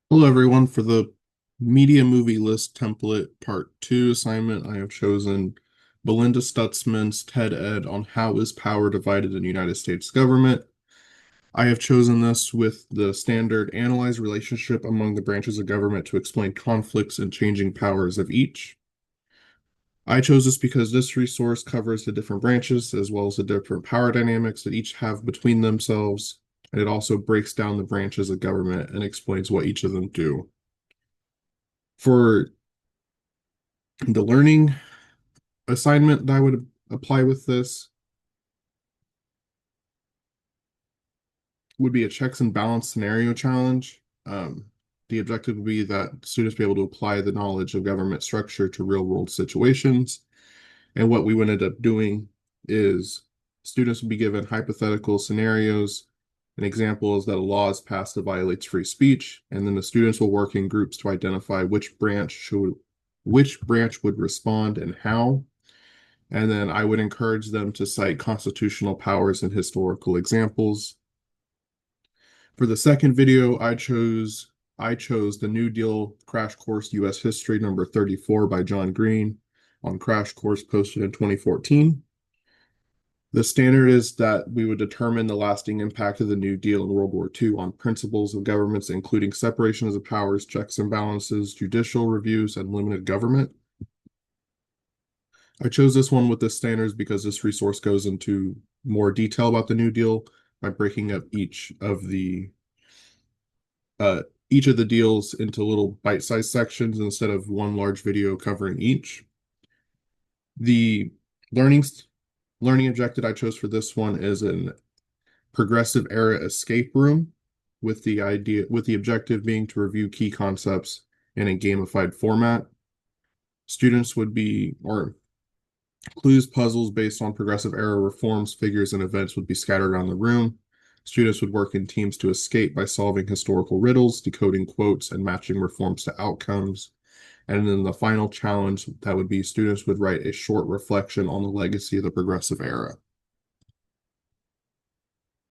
Hello, everyone. For the media movie list template part two assignment, I have chosen Belinda Stutzman's TED Ed on How is Power Divided in the United States Government. I have chosen this with the standard analyze relationship among the branches of government to explain conflicts and changing powers of each. I chose this because this resource covers the different branches as well as the different power dynamics that each have between themselves, and it also breaks down the branches of government and explains what each of them do. For the learning assignment that I would apply with this would be a checks and balance scenario challenge. The objective would be that students be able to apply the knowledge of government structure to real world situations. And what we would end up doing is students would be given hypothetical scenarios. An example is that a law is passed that violates free speech, and then the students will work in groups to identify which branch would respond and how. And then I would encourage them to cite constitutional powers and historical examples. For the second video, I chose the New Deal Crash Course US History number 34 by John Green on Crash Course posted in 2014. The standard is that we would determine the lasting impact of the New Deal in World War II on principles of governments, including separation of powers, checks and balances, judicial reviews, and limited government. I chose this one with the standards because this resource goes into more detail about the New Deal by breaking up uh, each of the deals into little bite-sized sections instead of one large video covering each. The learning learning objective I chose for this one is an progressive era escape room with the objective being to review key concepts in a gamified format. Students would be or Clues, puzzles based on progressive era reforms, figures, and events would be scattered around the room. Students would work in teams to escape by solving historical riddles, decoding quotes, and matching reforms to outcomes. And then the final challenge that would be students would write a short reflection on the legacy of the progressive era.